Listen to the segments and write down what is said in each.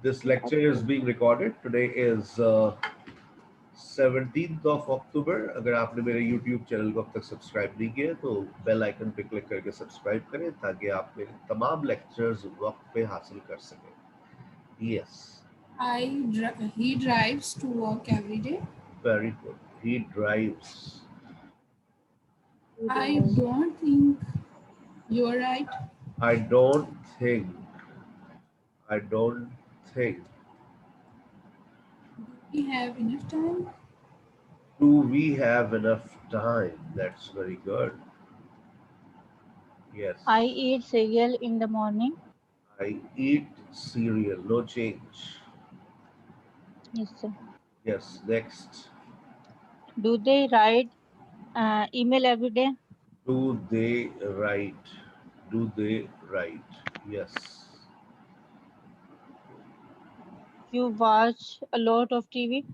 This lecture is being recorded. Today is 17th of October. अगर आपने मेरे YouTube channel को अब तक सब्सक्राइब नहीं किया है तो बेल आइकन पे क्लिक करके सब्सक्राइब करें ताकि आप मेरे तमाम लेक्चर्स वक्त पे हासिल कर सकें. Yes, He drives to work every day. very good. He drives. I don't think you're right. I don't think. I don't think. Do we have enough time? Do we have enough time? That's very good. Yes. I eat cereal in the morning. I eat cereal. No change. Yes, sir. Yes. Next. Do they write email every day? Do they write? Do they write? Yes. You watch a lot of TV?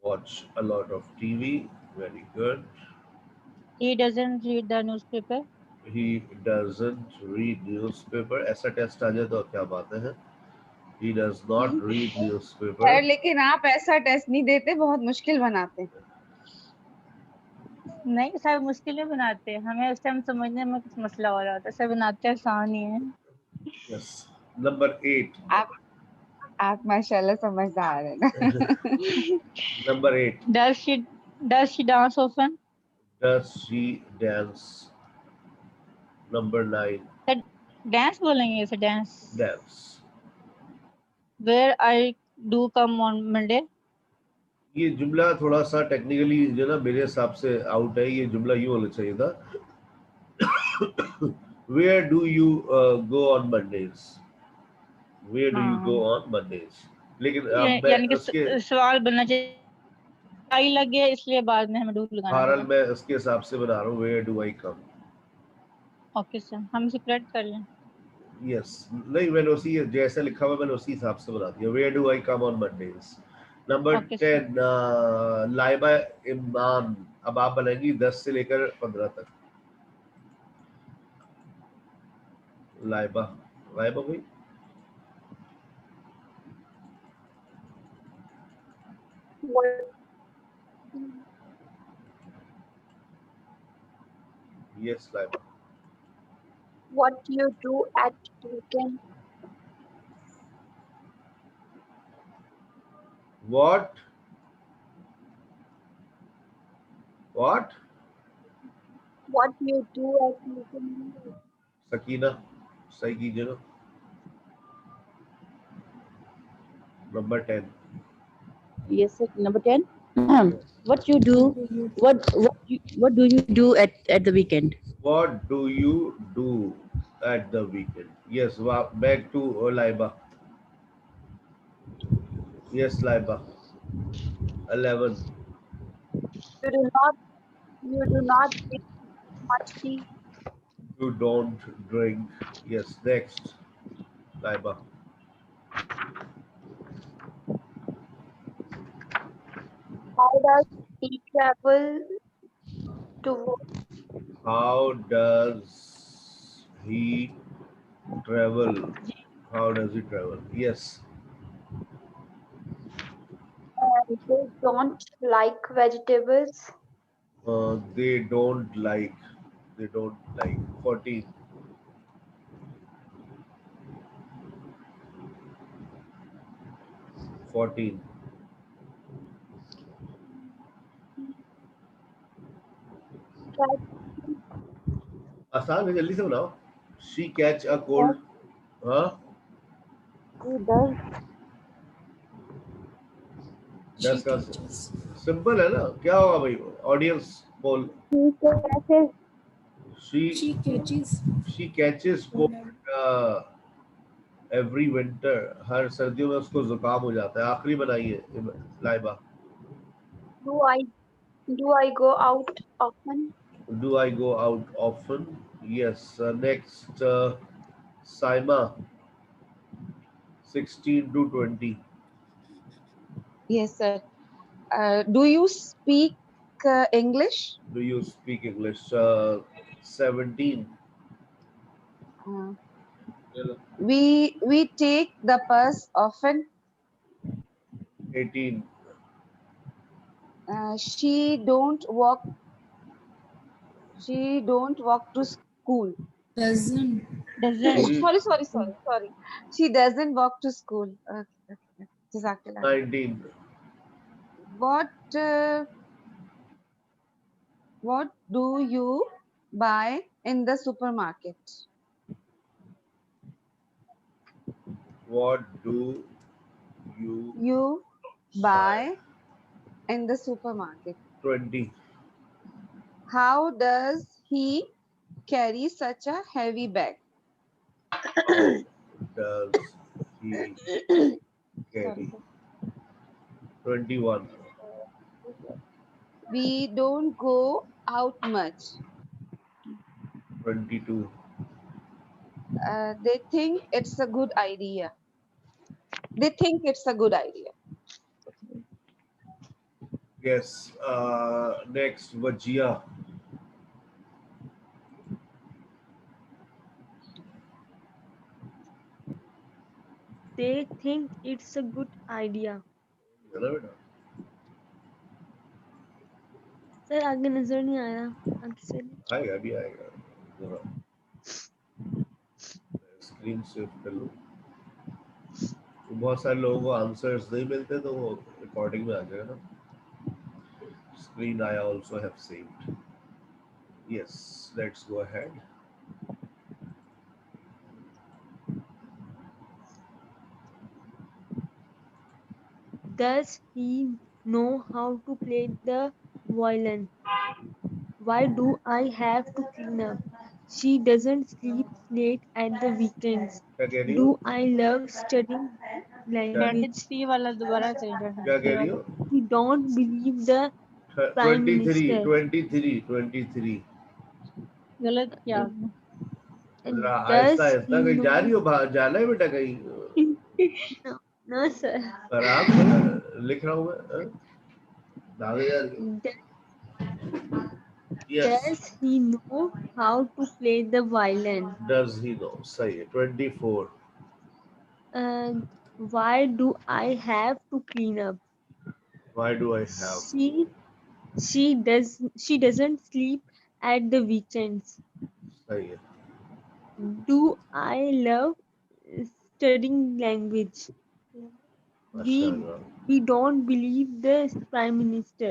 Watch a lot of TV. Very good. He doesn't read the newspaper. He doesn't read newspaper. ऐसा test आ जाए तो क्या बात है? He does not read newspaper. Sir लेकिन आप ऐसा test नहीं देते, बहुत मुश्किल बनाते. नहीं सर, मुश्किल नहीं बनाते. हमें उस टाइम समझने में कुछ मसला हो रहा था. सर बनाते आसान ही है. Yes. Number 8. आप माशाल्लाह समझदार है ना. Number 8. Does she dance often? Does she dance? Number 9. Sir dance बोलेंगे. Sir dance. Dance. Where I do come on Monday? ये जुमला थोड़ा सा टेक्निकली जो ना मेरे हिसाब से आउट है. ये जुमला यूं होना चाहिए था. Where do you go on Mondays? Where do you go on Mondays? लेकिन यानी कि सवाल बनना चाहिए. आई लग गया इसलिए बाद में हमें डू लगाना. हारल मैं उसके हिसाब से बना रहा हूँ. Where do I come? Okay sir, हम इसे करेक्ट कर लें. Yes. नहीं, मैंने उसी जैसे लिखा हुआ मैंने उसी हिसाब से बना दिया. Where do I come on Mondays? Number 10. Laiba इमाम. अब आप बनाएंगी 10 से लेकर 15 तक. लाइबा भाई. Yes, Laiba. What do you do at weekend? What? What do you do at weekend? Sakina, सही कीजिए ना. Number 10. Yes, sir. Number 10. What do you do? What do you do at the weekend? What do you do at the weekend? Yes, back to Laiba. Yes, Laiba. 11. You do not drink much tea. You don't drink. Yes, next. Laiba. How does he travel to work? How does he travel? How does he travel? Yes. They don't like vegetables. They don't like. 14. आसान है, जल्दी से बनाओ. She catch a cold. हाँ? Does का simple है ना. क्या होगा भाई? Audience poll. She catches cold every winter. हर सर्दियों में उसको जुकाम हो जाता है. आखिरी बनाइए Laiba. Do I go out often? Do I go out often? Yes. Next, Saima. 16 to 20. Yes, sir. Do you speak English? Do you speak English? 17. We take the bus often. 18. She don't walk to school. Doesn't. Doesn't. She- Sorry. She doesn't walk to school. Okay. Jazakallah. 19. What do you buy in the supermarket? What do you You buy in the supermarket. 20? How does he carry such a heavy bag? How does he carry? 21. We don't go out much. 22. They think it's a good idea. Yes. Next, Vajia. They think it's a good idea. Sir आगे नजर नहीं आया आगे से आएगा अभी आएगा जरा स्क्रीन सेव कर लो तो बहुत सारे लोगों को आंसर्स नहीं मिलते तो वो रिकॉर्डिंग में आ जाएगा ना screen I also have saved yes let's go ahead Does he know how to play the violin? Why do I have to clean up? She doesn't sleep late at the weekends. क्या कह रही Do हो I love studying language? 23 वाला दोबारा से क्या कह रही हो We don't believe the Prime 23 Minister. 23 गलत क्या And जरा does आहिस्ता he आहिस्ता कहीं जा रही know? हो बाहर जाना है बेटा कहीं No, sir. आराम से लिख रहा हूँ मैं भाग जा रही हो yes Does he know how to play the violin? Does he know सही है 24 Why do I have to clean up? Why do I have She doesn't sleep at the weekends. सही है Do I love studying language? माशाल्लाह We don't believe the Prime Minister.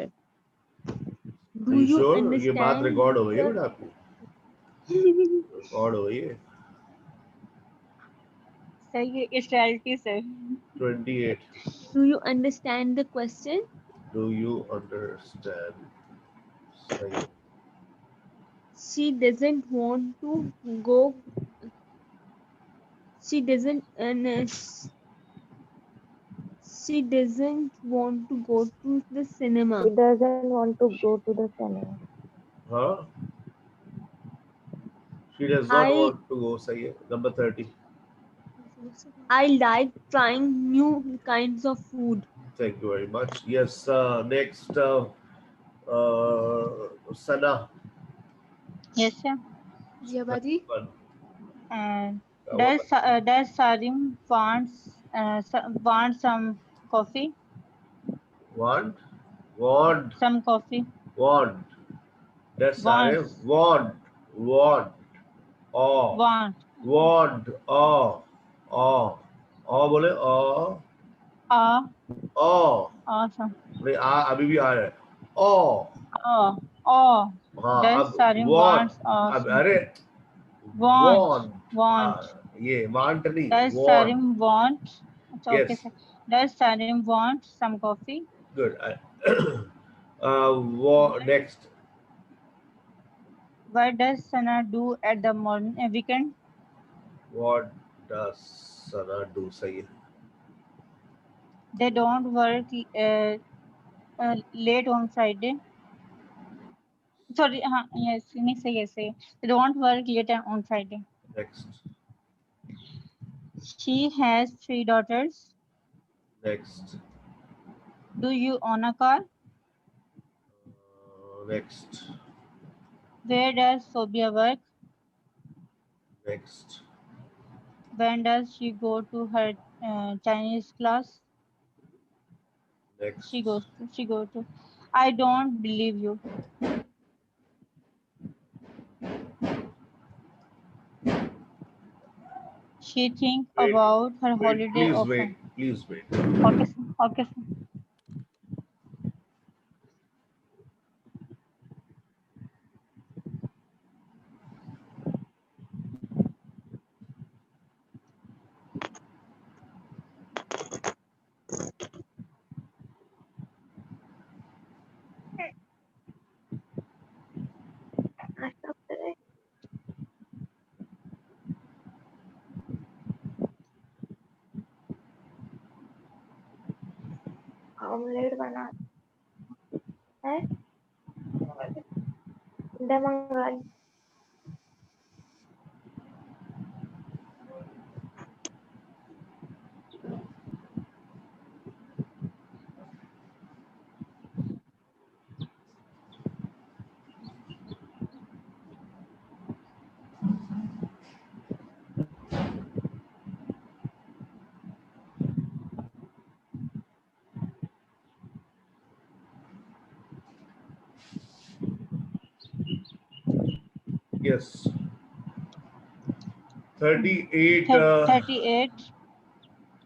Do Are you you sure? ये बात understand? Record हो गई है बेटा आपकी रिकॉर्ड हो गई है सही है इस रियलिटी से 28 Do you understand the question? do you understand सही है She doesn't want to go. She doesn't. She doesn't want to go to the cinema. He doesn't want to go to the cinema. हाँ she does not I want to go सही है number 30 I like trying new kinds of food. thank you very much yes next Sana yes sir Yeah, Baji. one. does Sarim want some coffee want some coffee does Sare wants want oh want बोले awesome नहीं अभी भी आ रहा है हाँ does अब Sarim want wants अब awesome अरे want ये want नहीं does want Sarim want अच्छा okay yes sir does Sarim want some coffee good next what does Sana do at the morning weekend what does Sana do सही है they don't work late on Friday sorry yes नहीं सही है सही they don't work late on Friday next she has 3 daughters next do you own a car next where does Sobia work next When does she go to her Chinese class? Next. She go to. I don't believe you. She thinks Wait, about her wait, holiday please often. wait. Please wait. Okay, sir. Okay, sir. नाश्ता करे omelette बना है अंडा मंगा ली। Yes. 38. 38.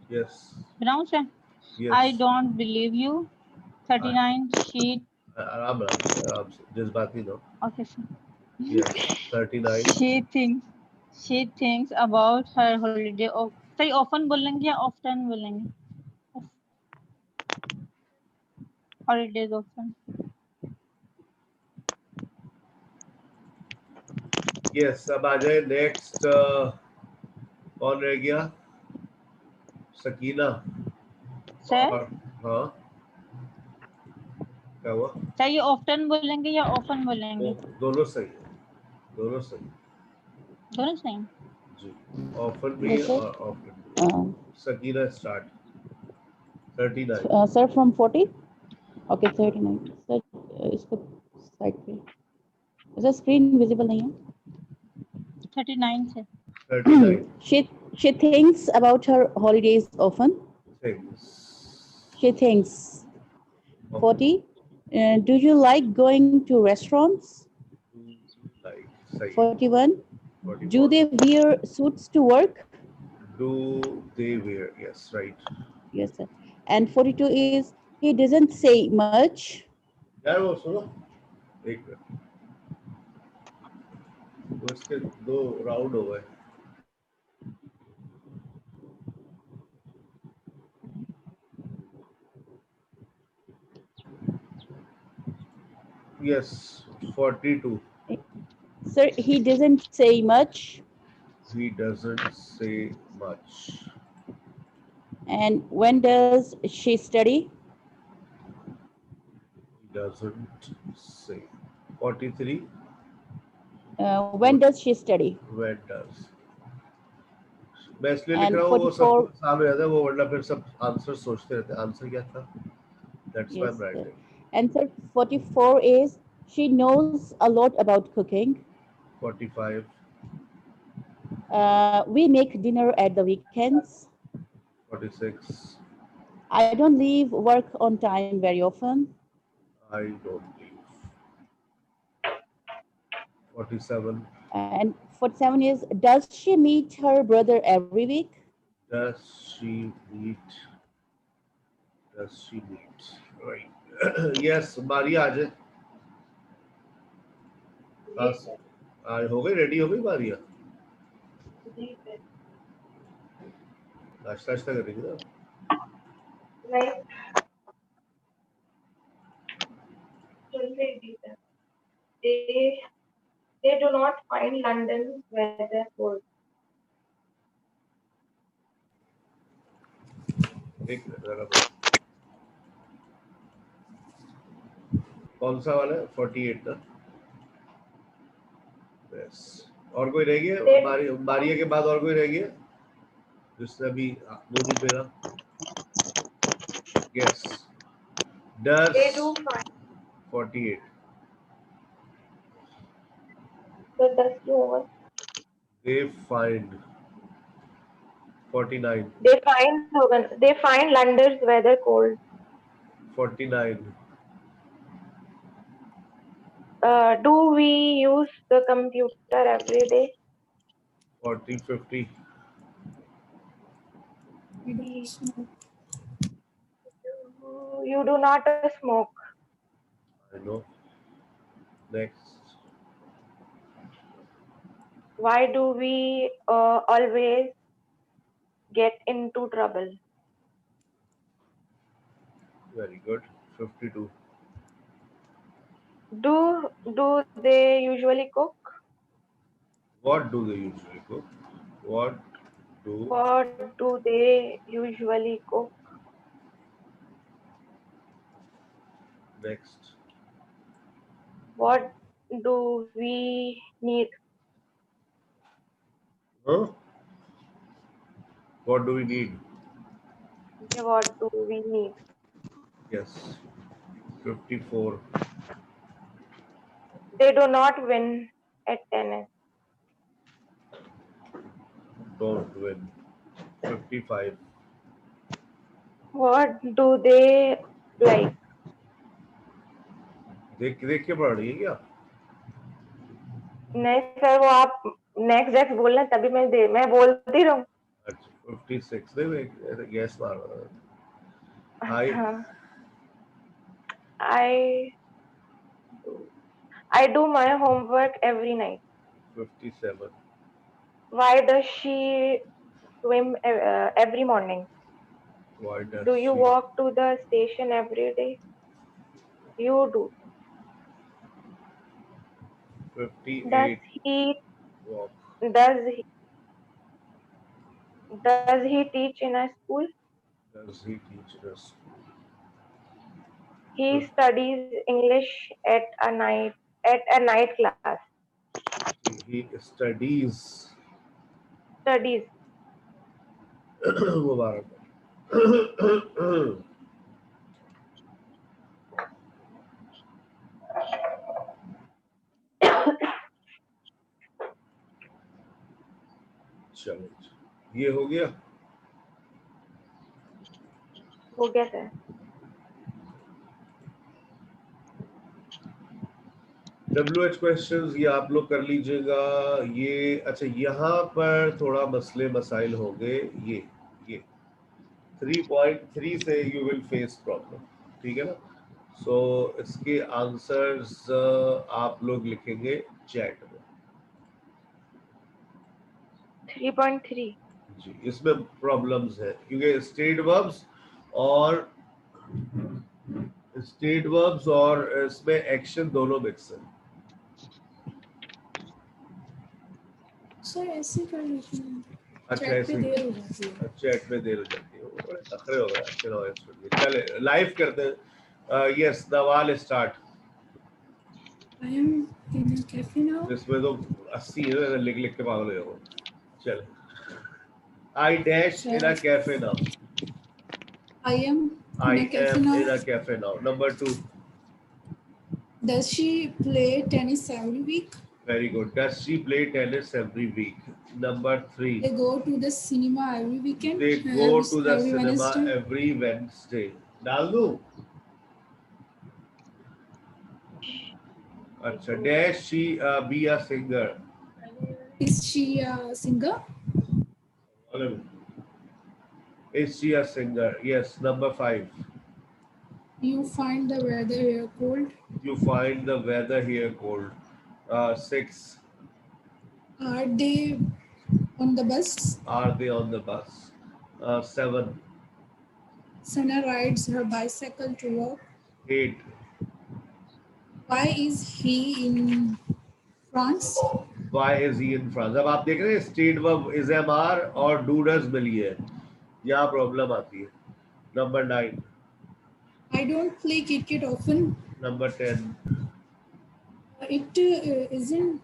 Yes. Pronounce it. Yes. I don't believe you. 39. She. आराम से जज्बाती लो. Okay, sir. Yes. 39. She thinks about her holiday. सही often बोलेंगे या often बोलेंगे? Holidays often. Yes. अब आ जाए next. कौन रह गया? सकीना. Sir. हाँ. क्या हुआ? सर ये often बोलेंगे या often बोलेंगे? दोनों सही है. दोनों सही. दोनों सही. जी. Often भी Yes, sir. और often भी. Sakina start. 39. Sir, from 40. Okay, 39. Sir, इसको side पे. सर screen visible नहीं है. 39 से. 39. She thinks about her holidays often. Things. She thinks. 40. Do you like going to restaurants? Like, सही. 41. 41. Do they wear suits to work? Do they wear? Yes, right. Yes, sir. And 42 is he doesn't say much. यार वो सुनो. एक minute. वो इसके 2 round हो गए. Yes, 42. Sir, he doesn't say much. He doesn't say much. And when does she study? He doesn't say. 43. When does she study? When does? मैं इसलिए लिख And रहा हूँ वो 44. सब सामने रहता है वो वरना फिर सब आंसर सोचते रहते हैं. आंसर क्या था? That's why Yes, I'm sir. writing. And sir, 44 is she knows a lot about cooking. 45. We make dinner at the weekends. 46. I don't leave work on time very often. I don't leave. 47. And 47 is does she meet her brother every week? Does she meet? Does she meet? Right. Yes, Maria आज आज हो गई ready हो गई मारिया. नाश्ता कर रही थी ना. They do not find London weather good. एक मिनट जरा. कौन सा वाला है? 48 ना. Yes. और कोई रह गया? मारिया के बाद और कोई रह गया जिसने अभी मुंह नहीं फेरा? Yes. Does They do find 48. the dusty over. They find 49. They find London's weather cold. 49. Do we use the computer every day? 40. 50. We don't smoke. You do not smoke. I know. Next. Why do we always get into trouble? Very good. 52. Do they usually cook? What do they usually cook? What do What do they usually cook? next? What do we need? Huh? What do we need? What do we need? Yes. 54. They do not win at tennis. Don't win. 55. What do they like? देख देख के पढ़ रही है क्या? नहीं sir, वो आप नेक्स्ट बोलना तभी मैं बोलती रहूं. अच्छा 56. नहीं मैं ऐसे गैस मार रहा था. अच्छा. I do my homework every night. 57. Why does she swim every morning? Why does Do you she walk to the station every day? You do. 58. Does he Walk. does he teach in a school? Does he teach us? He studies English at a night class. He studies. Studies. मुबारक. चलो ये हो गया. हो गया sir. WH questions ये आप लोग कर लीजिएगा. ये अच्छा यहाँ पर थोड़ा मसले मसाइल होंगे. ये 3.3 से यू विल फेस प्रॉब्लम. ठीक है ना. सो इसके आंसर्स आप लोग लिखेंगे चैट में. 3.3. जी इसमें प्रॉब्लम्स है क्योंकि स्टेट वर्ब्स और इसमें एक्शन दोनों मिक्स है. सर ऐसे कर लेते हैं. अच्छा चैट ऐसे पे देर हो जाती है. चैट में देर हो जाती है. वो बड़े नखरे हो गए. चलो चले लाइव करते हैं. Yes Nawal start. I am in a cafe now. इसमें तो 80 है. लिख लिख के पागल हो गए. चल I dash in a cafe now. I am I in a cafe am now. in a cafe now. Number 2. Does she play tennis every week? Very good. Does she play tennis every week? Number 3. They go to the cinema every weekend. They go to the every cinema Wednesday. every Wednesday. डाल दूं? अच्छा. Dash she be a singer? Is she a singer? Is she a singer? Yes. Number 5. You find the weather here cold. You find the weather here cold. 6. Are they on the bus? Are they on the bus? 7. Sana rides her bicycle to work. 8. Why is he in France? Why is he in France? अब आप देख रहे हैं state verb is MR और do does मिली है. यहाँ problem आती है. Number 9. I don't play cricket often. Number 10. It isn't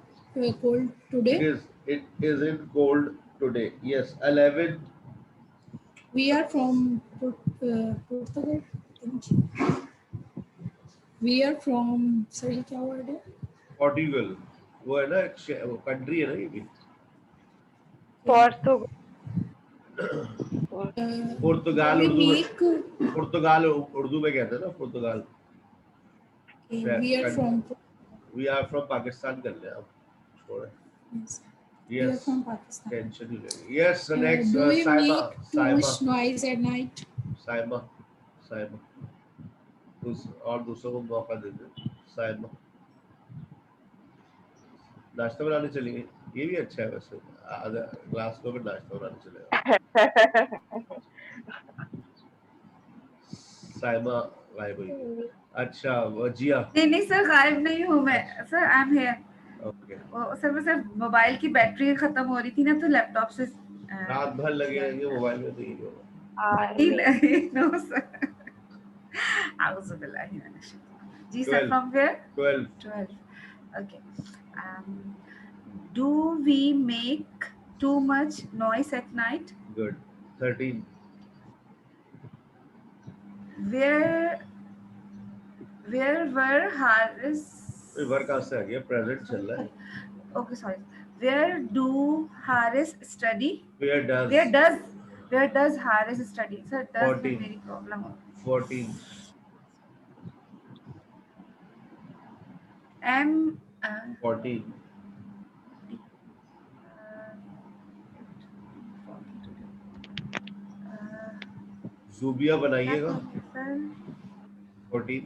cold today. It isn't cold today. Yes. 11. We are from Portugal. Thank you. We are from. Sorry, क्या word है? Portugal. वो है ना country है ना ये भी. Portugal. पुर्तगाल we उर्दू में, make पुर्तगाल उर्दू में कहते हैं ना पुर्तगाल। we are from We are from Pakistan कर ले आप, छोड़े। yes, we are Yes, from Pakistan. Tension ही नहीं। Yes, next Do you Saima, make too much noise at night? Saima, और दूसरों को मौका दे दे। साइमा, नाश्ता बनाने चलेंगे, ये भी अच्छा है वैसे, आधा क्लास को भी नाश्ता बनाने चलेगा। साइमा गायब हुई। अच्छा वजिया। नहीं सर, गायब नहीं हूँ मैं sir, I am here. Okay. Sir मैं सिर्फ मोबाइल की बैटरी खत्म हो रही थी ना, तो लैपटॉप से रात भर लगे रहेंगे मोबाइल में, तो ये होगा। नो सर, आउज़ु बिल्लाहि मिनश शैतानिर। जी sir, from where? 12. Okay. Do we make too much noise at night? Good. 13. Where were Haris? Work कहाँ से आ गया? प्रेजेंट चल रहा है। Okay, sorry. Where do Haris study? Where does Haris study? Sir, does 14. में मेरी प्रॉब्लम हो। 14. M 14. ज़ूबिया बनाइएगा। 14.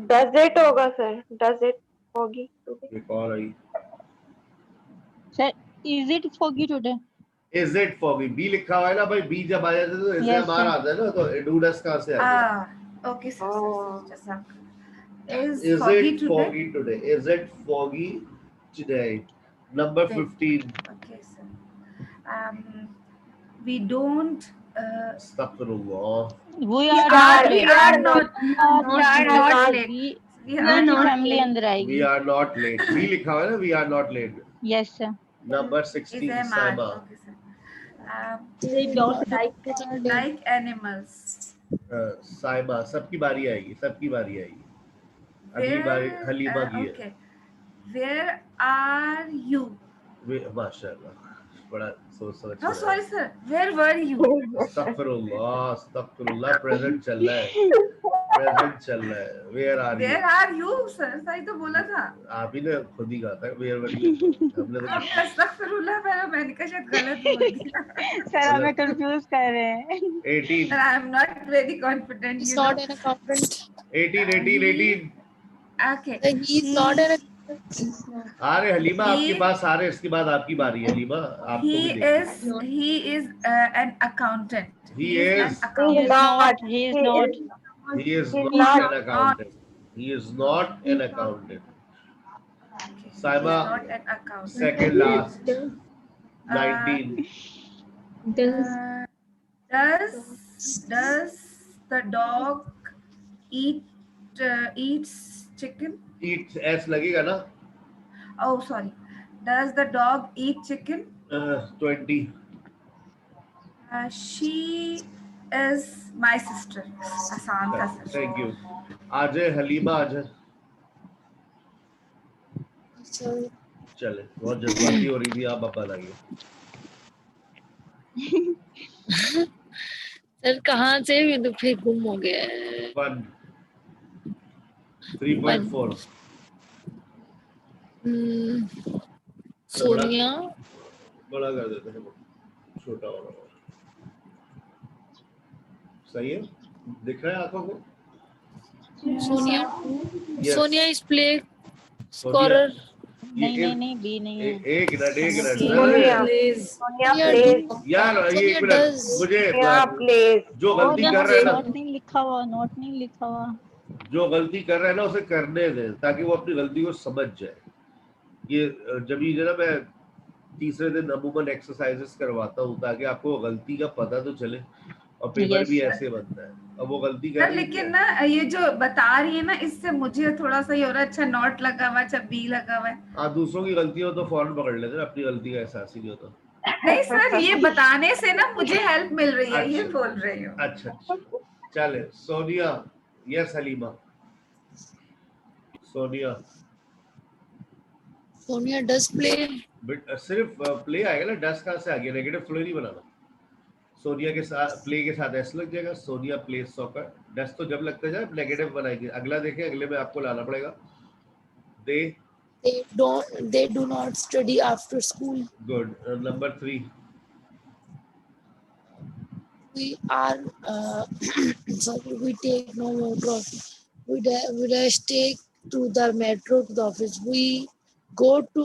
Does it होगा सर, does it होगी। एक और आई। Sir is it foggy today? Is it foggy? B लिखा हुआ है ना भाई, B जब आ जाता है तो इससे बाहर आता है ना, तो do does कहाँ से आ गया? Okay sir. Is it foggy foggy today? Is it foggy today? Number 15. Okay sir. We don't. Astaghfirullah. We are not late. We are not family अंदर आएगी। We are not late. B लिखा हुआ है ना, we are not late. Yes sir. Number 16. Saima. Okay sir. They don't like animals. Saima, सबकी बारी आएगी। अगली बारी हलीमा की है। Okay. Where are you? माशाल्लाह, बड़ा सोच समझ। No, sorry sir. Where were you? अस्तगफिरुल्लाह, प्रेजेंट चल रहा है। Where are you? Where are you sir? सही तो बोला था। आप ही ने खुद ही कहा था where were you? हमने तो अस्तगफिरुल्लाह, मैंने कहा शायद गलत बोल दिया। सर हमें कंफ्यूज कर रहे हैं। 18. Sir, I am not very confident. He's not an accountant. 18. Okay. He's not an accountant. अरे हलीमा आपके पास आ रहे, इसके बाद आपकी बारी है। हलीमा आपको भी देखिए। He is an accountant. He is an accountant. not an accountant. He is not an accountant. Saima, He is not an accountant. second last. 19. Does the dog eats chicken? Eat S लगेगा ना? Oh, sorry. Does the dog eat chicken? 20. She is my sister. आसान था sir. Thank you. आजे हलीमा आजे। चले, बहुत जल्दी हो रही थी, आप पापा लगे। सर कहाँ से भी तो फिर गुम हो गया है। 1. 3.4. सोनिया। बड़ा कर देते हैं, छोटा वाला। सही है, दिख रहा है आंखों को? Sonia is play scorer. नहीं बी नहीं है। एक मिनट सोनिया प्लेज। यार एक मिनट, मुझे जो गलती कर रहे हैं ना, नोट नहीं लिखा हुआ। जो गलती कर रहे हैं ना उसे करने दें, ताकि वो अपनी गलती को समझ जाए। ये जब ये ना मैं तीसरे दिन अमूमन एक्सरसाइजेस करवाता हूँ, ताकि आपको गलती का पता तो चले, और पेपर भी ऐसे बनता है। अब वो गलती कर रही है, लेकिन ना ये जो बता रही है ना, इससे मुझे थोड़ा सा ये हो रहा है। अच्छा नॉट लगा हुआ है, अच्छा बी लगा हुआ है। हाँ, दूसरों की गलती हो तो फौरन पकड़ लेते हैं, अपनी गलती का एहसास ही नहीं होता। नहीं सर, ये बताने से ना मुझे हेल्प मिल रही है। ये बोल रही हूँ। अच्छा चले। Sonia. Yes Halima. Sonia. Sonia does play. But सिर्फ प्ले आएगा ना, डस कहाँ से आ गया? नेगेटिव फ्लो नहीं बनाना। सोनिया के साथ प्ले के साथ एस लग जाएगा, सोनिया प्लेज सॉकर। डस तो जब लगता जाए नेगेटिव बनाएंगे। अगला देखें, अगले में आपको लाना पड़ेगा। They do not study after school. Good. Number 3, We are sorry, we take no metro. We dash take to the metro to the office. We go to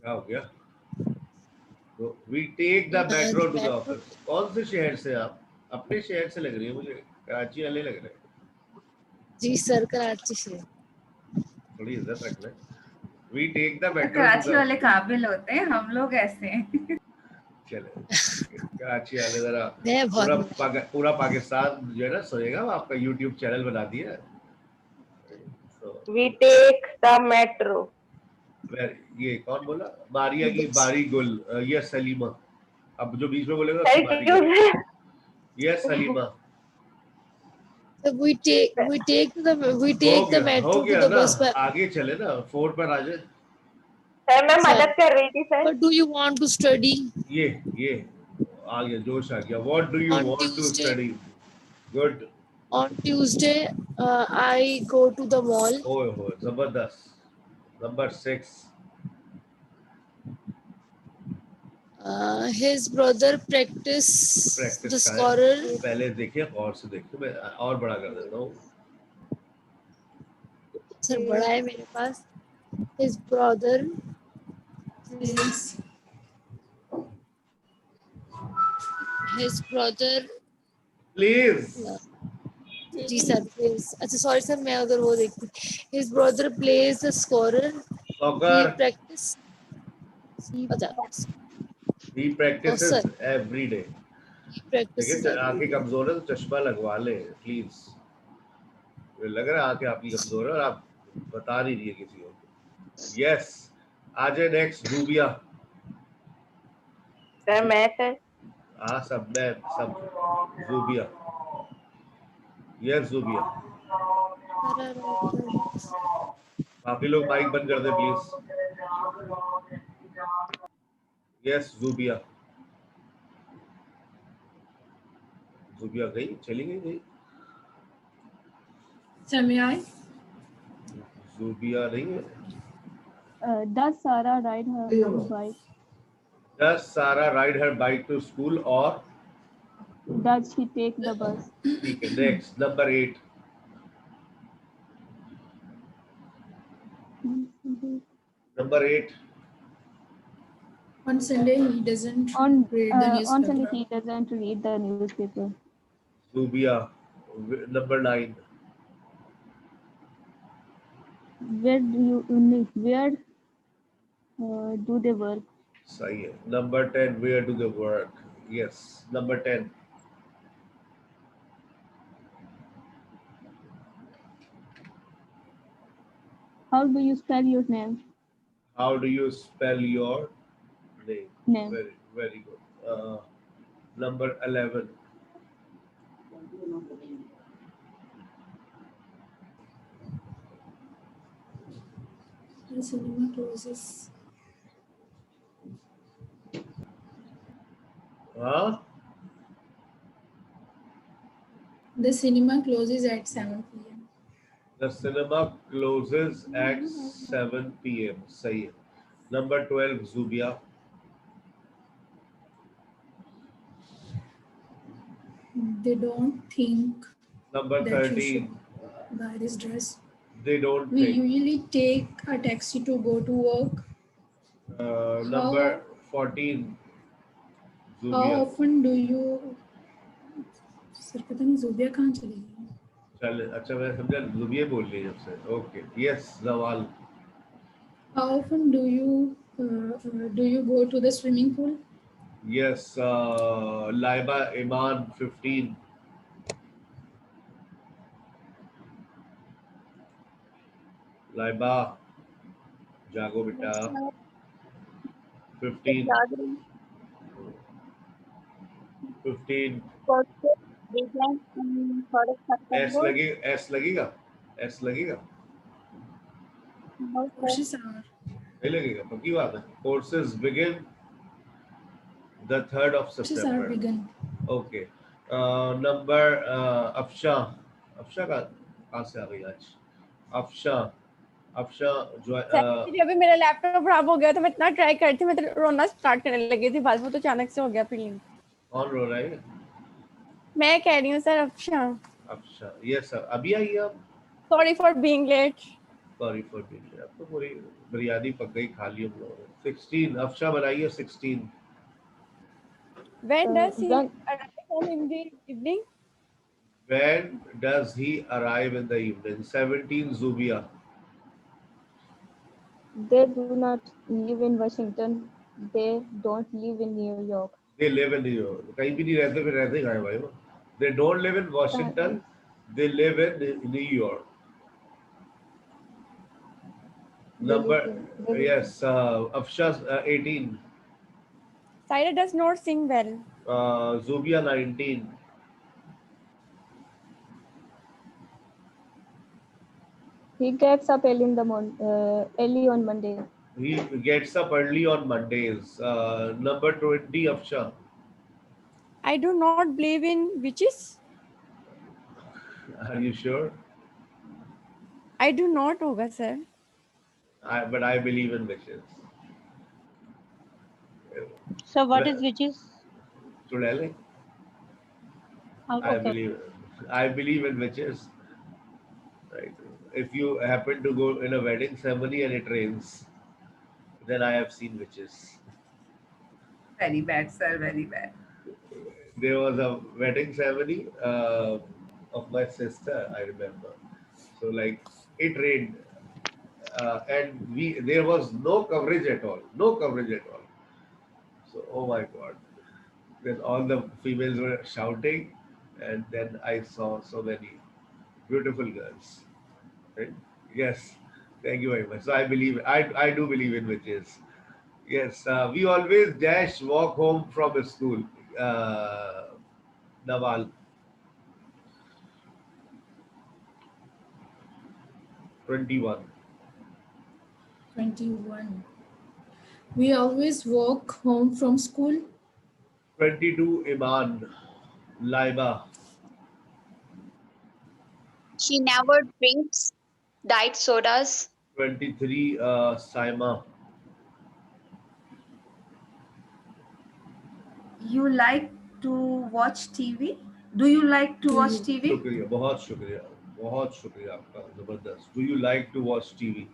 क्या हो गया? We take the metro to the office. कौन से शहर से आप? अपने शहर से लग रही है मुझे, कराची वाले लग रहे हैं। जी सर, कराची से। थोड़ी इज्जत रखना। We take the metro. Karachi वाले काबिल होते हैं, हम लोग ऐसे हैं। चले, कराची वाले जरा पूरा पाकिस्तान जो है ना सुनेगा। आपका यूट्यूब चैनल बना दिया। We take the metro. ये कौन बोला? मारिया की बारी गुल, ये सलीमा। अब जो बीच में बोलेगा उसकी बारी गुल। ये Salima. We take the metro to the bus. आगे चले ना, 4 पर आ जाए। सर मैं मदद कर रही थी sir. What do you want to study? ये आ गया, जोश आ गया। What do you want to study? Good. On Tuesday, I go to the mall. Oh, जबरदस्त। Number 6. His brother practice the scorer. पहले देखिए, और से देखिए, मैं और बड़ा कर देता हूँ। सर बड़ा है मेरे पास। His brother Please. जी सर प्लीज। अच्छा सॉरी सर, मैं उधर वो देखती। His brother plays the scorer. Soccer. He practices every day. देखिए आंखें कमजोर है तो चश्मा लगवा ले प्लीज। लग रहा है आंखें आपकी कमजोर है और आप बता नहीं रही है किसी को। यस, आ जाए नेक्स्ट। जूबिया। सर मैं सर। हाँ सब जूबिया। यस जूबिया। बाकी लोग माइक बंद कर दे प्लीज। यस जूबिया। जूबिया गई, चली गई। जूबिया नहीं है। Does Sarah ride her bike? Does Sarah ride her bike to school or Does she take the bus? ठीक है, next number 8. Number 8. On Sunday he doesn't read the newspaper. On Sunday he doesn't read the newspaper. Zubia. Number 9. Where do they work? सही है। Number 10. Where do they work? Yes. Number 10. How do you spell your name? How do you spell your name? Very good. Number 11. The cinema closes. The cinema closes at 7 p.m. The cinema closes at 7 p.m. सही है। Number 12. Zubia. They don't think. Number 13. Buy this dress. They don't We think. usually take a taxi to go to work. Number 14. Zubia. How often do you? Sir पता नहीं ज़ुबिया कहाँ चली गई। चल अच्छा, मैं समझा ज़ुबिया बोल रही है जब से। ओके यस जवाल। How often do you go to the swimming pool? Yes, Laiba Iman 15. Laiba जागो बेटा। 15. 15. एस लगेगा। कोशिश नहीं लगेगा, पक्की बात है। Courses begin the 3rd of Courses are September. begun. Okay. Number Afsha, Afsha का कहाँ से आ गई आज? अफशा, अफशा जो अभी मेरा लैपटॉप खराब हो गया तो मैं इतना ट्राई करती थी, मैं तो रोना स्टार्ट करने लगी थी, बस वो तो अचानक से हो गया फीलिंग। कौन रो रहा है? मैं कह रही हूँ sir Afsha. Afsha, yes sir, अभी आई आप? Sorry for being late. Sorry for being late. अब तो पूरी बिरयानी पक गई, खा ली हम लोगों ने। 16 अफशा बनाइए 16। When does he arrive home in the evening? When does he arrive in the evening? 17 Zubia. They do not live in Washington. They don't live in New York. They live in New York. कहीं भी नहीं रहते, फिर रहते कहाँ हैं भाई वो? They don't live in Washington. They live in New York. Number yes, Afsha 18. Saira does not sing well. Zubia 19. He gets up early in the early on Monday. He gets up early on Mondays. Number 20, Afsha. I do not believe in witches. Are you sure? I do not होगा sir. But I believe in witches. So what is witches? Chudale? Okay. I believe in witches. Right. If you happen to go in a wedding ceremony and it rains, then I have seen witches. Very bad, sir. Very bad. There was a wedding ceremony of my sister, I remember. So like it rained, and there was no coverage at all. No coverage at all. So oh my God. Then all the females were shouting, and then I saw so many beautiful girls. Right? Yes, thank you very much. So I do believe in witches. Yes, we always dash walk home from school. Nawal. 21. 21. We always walk home from school. 22, Iman. Laiba. She never drinks diet sodas. 23, Saima. You like to watch TV? Do you like to watch TV? शुक्रिया, बहुत शुक्रिया, बहुत शुक्रिया आपका, जबरदस्त. Do you like to watch TV?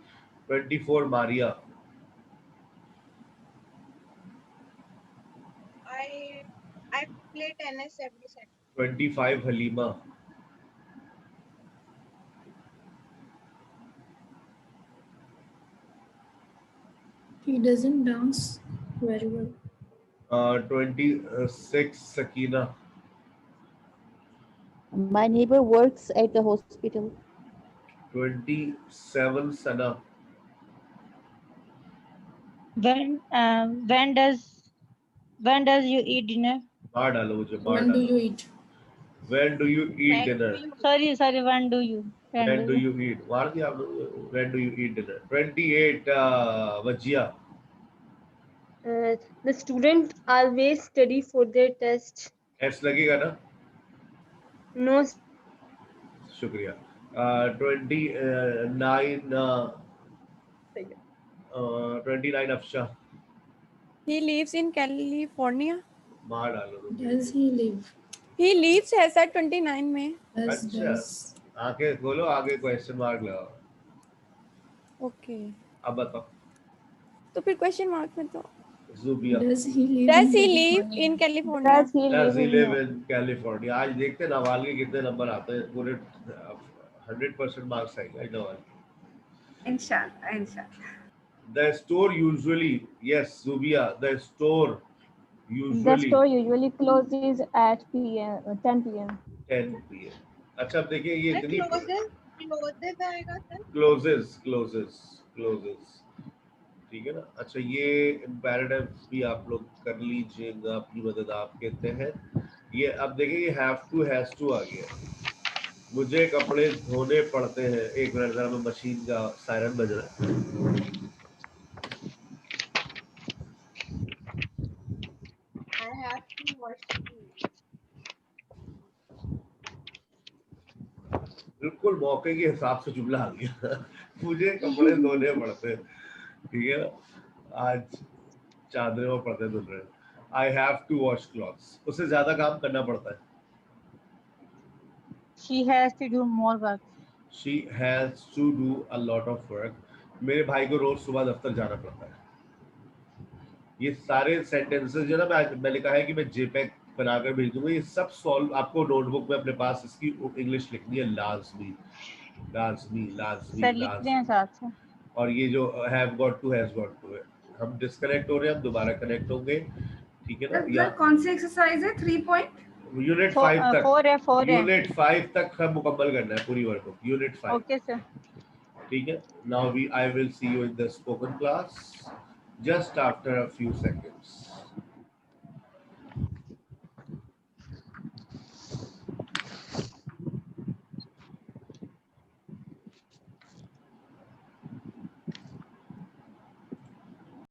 24, Maria. I play tennis every Saturday. 25, Halima. He doesn't dance very well. 26, Sakina. My neighbor works at the hospital. 27, Sana. When does you eat dinner? मार डालो मुझे, मार When do डालो. you eat? When do you eat dinner? Sorry, when do you? When do you eat? मार दिया आप लोग. When do you eat dinner? 28, Vajia. The student always study for their test. S लगेगा ना? No. शुक्रिया. 29, Afsha. He lives in California. मार डालो. Does he live? He lives है सर 29 में. Does. आगे खोलो, आगे क्वेश्चन मार्क लगाओ. Okay. अब बताओ. तो फिर क्वेश्चन मार्क में तो. Zubia. Does he live in California? Does he live in California? आज देखते हैं नवाल के कितने नंबर आते हैं. पूरे 100% मार्क्स आएगा Nawal. Inshallah, inshallah. The store usually, yes, Zubia, the store The store usually closes at 10 p.m. 10 p.m. अच्छा अब देखिए ये इतनी closes आएगा सर. closes ठीक है ना. अच्छा ये इम्पेरेटिव भी आप लोग कर लीजिएगा, अपनी मदद आप कहते हैं. ये अब देखिए ये हैव टू हैज टू आ गया. मुझे कपड़े धोने पड़ते हैं. एक मिनट जरा मैं मशीन का सायरन बज रहा है. have to wash clothes. बिल्कुल मौके के हिसाब से जुमला आ गया। मुझे कपड़े धोने पड़ते, ठीक है ना, आज चादरें और पर्दे धुल रहे हैं। I have to wash clothes, उससे ज्यादा काम करना पड़ता है। She has to do more work. She has to do a lot of work. मेरे भाई को रोज सुबह दफ्तर जाना पड़ता है। ये सारे सेंटेंसेस जो ना मैं लिखा है कि मैं जेपैक बनाकर भेज दूंगा, ये सब सॉल्व आपको नोटबुक में अपने पास इसकी इंग्लिश लिखनी है, लाजमी लाजमी लाजमी सर लिख दें साथ से। और ये जो have got to has got to है, हम डिस्कनेक्ट हो रहे हैं, हम दोबारा कनेक्ट होंगे, ठीक है ना। या कौन सी एक्सरसाइज है? 3 पॉइंट यूनिट 5 तक, 4 है यूनिट 5 तक हम मुकम्मल करना है पूरी वर्क, यूनिट 5। ओके सर, ठीक है। Now I will see you in the spoken class just after a few seconds.